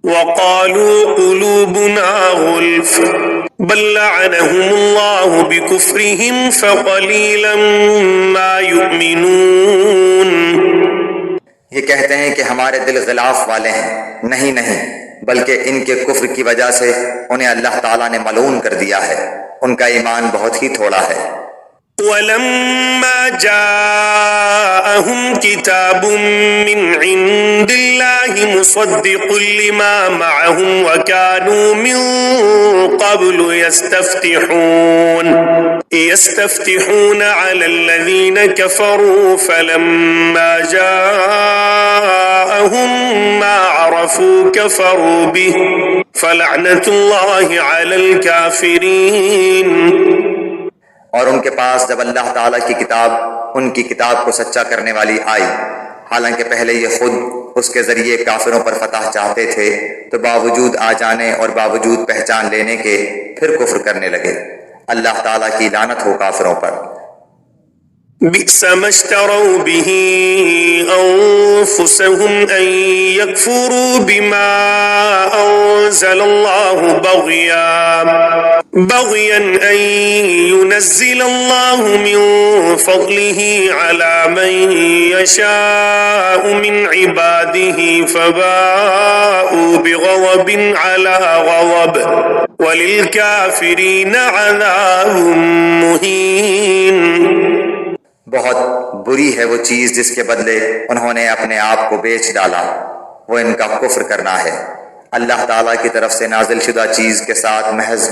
وقالوا قلوبنا غلف بل لعنهم الله بكفرهم فقليلا ما يؤمنون۔ یہ کہتے ہیں کہ ہمارے دل غلاف والے ہیں، نہیں بلکہ ان کے کفر کی وجہ سے انہیں اللہ تعالیٰ نے ملعون کر دیا ہے، ان کا ایمان بہت ہی تھوڑا ہے۔ ولما جاءهم كتاب من عند الله مصدق لما معهم وكانوا من قبل يستفتحون على الذين كفروا فلما جاءهم ما عرفوا كفروا به فلعنة الله على الكافرين۔ اور ان کے پاس جب اللہ تعالیٰ کی کتاب ان کی کتاب کو سچا کرنے والی آئی، حالانکہ پہلے یہ خود اس کے ذریعے کافروں پر فتح چاہتے تھے، تو باوجود آ جانے اور باوجود پہچان لینے کے پھر کفر کرنے لگے۔ اللہ تعالیٰ کی لعنت ہو کافروں پر۔ بئس ما اشتروا به أنفسهم أن يكفروا بما أنزل الله بغيا أن ينزل الله من فضله على من يشاء من عباده فباءوا بغضب على غضب وللكافرين عذاب مهين۔ بہت بری ہے وہ چیز جس کے بدلے انہوں نے اپنے آپ کو بیچ ڈالا، وہ ان کا کفر کرنا ہے۔ اللہ تعالیٰ کی طرف سے نازل شدہ چیز کے ساتھ محض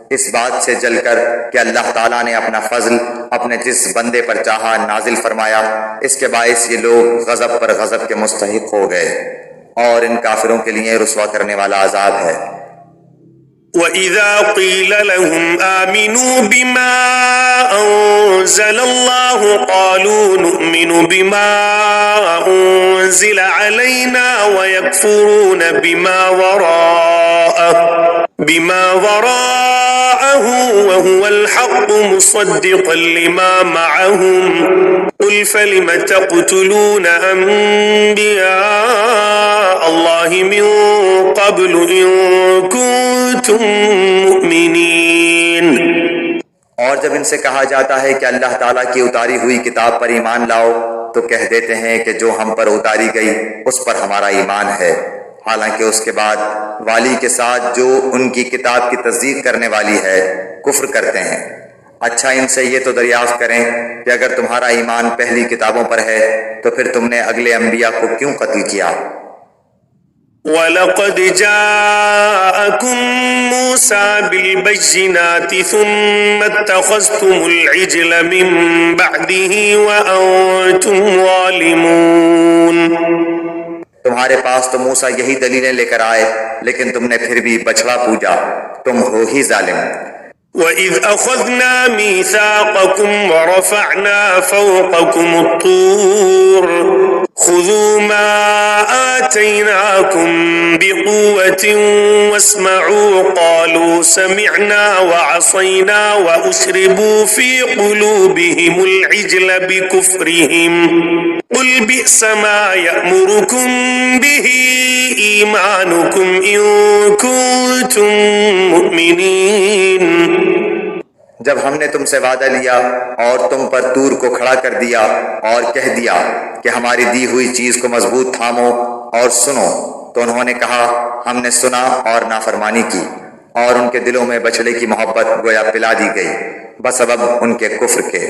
اس بات سے جل کر کہ اللہ تعالیٰ نے اپنا فضل اپنے جس بندے پر چاہا نازل فرمایا، اس کے باعث یہ لوگ غضب پر غضب کے مستحق ہو گئے، اور ان کافروں کے لیے رسوا کرنے والا عذاب ہے۔ وَإِذَا قِيلَ لَهُمْ آمِنُوا بِمَا أَنزَلَ اللَّهُ قَالُوا نُؤْمِنُ بِمَا أُنزِلَ عَلَيْنَا وَيَكْفُرُونَ بِمَا وَرَاءَهُ وَهُوَ الْحَقُّ مُصَدِّقًا لِمَا مَعَهُمْ قُلْ فَلِمَ تَقْتُلُونَ أَنبِيَاءَ اللَّهِ مِن قَبْلُ إِن كُنتُم مُؤْمِنِينَ۔ اور جب ان سے کہا جاتا ہے کہ اللہ تعالیٰ کی اتاری ہوئی کتاب پر ایمان لاؤ تو کہہ دیتے ہیں کہ جو ہم پر اتاری گئی اس پر ہمارا ایمان ہے، حالانکہ اس کے بعد والی کے ساتھ جو ان کی کتاب کی تصدیق کرنے والی ہے کفر کرتے ہیں۔ اچھا ان سے یہ تو دریافت کریں کہ اگر تمہارا ایمان پہلی کتابوں پر ہے تو پھر تم نے اگلے انبیاء کو کیوں قتل کیا؟ وَلَقَدْ جَاءَكُم مُوسَى بِالْبَيِّنَاتِ ثُمَّ اتَّخَذْتُمُ الْعِجْلَ مِن بَعْدِهِ وَأَنتُمْ ظَالِمُونَ۔ تمہارے پاس تو موسیٰ یہی دلیلیں لے کر آئے، لیکن تم نے پھر بھی بچڑا پوجا، تم ہو ہی ظالم۔ وَإِذْ أَخَذْنَا مِيثَاقَكُمْ وَرَفَعْنَا فَوْقَكُمُ الطُّورَ خُذُوا مَا آتَيْنَاكُمْ بِقُوَّةٍ وَاسْمَعُوا قَالُوا سَمِعْنَا وَعَصَيْنَا وَأُشْرِبُوا فِي قُلُوبِهِمُ الْعِجْلَ بِكُفْرِهِمْ قُلْ بِئْسَ مَا يَأْمُرُكُمْ بِهِ إِيمَانُكُمْ إِن كُنتُم مُؤْمِنِينَ۔ جب ہم نے تم سے وعدہ لیا اور تم پر طور کو کھڑا کر دیا اور کہہ دیا کہ ہماری دی ہوئی چیز کو مضبوط تھامو اور سنو، تو انہوں نے کہا ہم نے سنا اور نافرمانی کی، اور ان کے دلوں میں بچڑے کی محبت گویا پلا دی گئی بسبب ان کے کفر کے۔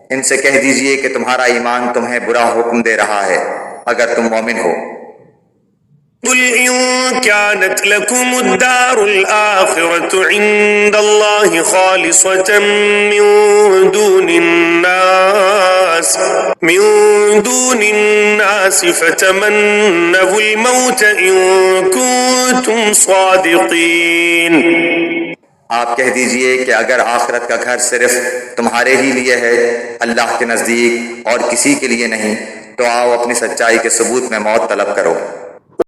ان سے کہہ دیجئے کہ تمہارا ایمان تمہیں برا حکم دے رہا ہے اگر تم مومن ہو۔ قل إن كانت لكم الدار الآخرة عند الله خالصة من دون الناس فتمنوا الموت إن كنتم صادقين۔ آپ کہہ دیجئے کہ اگر آخرت کا گھر صرف تمہارے ہی لیے ہے اللہ کے نزدیک اور کسی کے لیے نہیں، تو آؤ اپنی سچائی کے ثبوت میں موت طلب کرو۔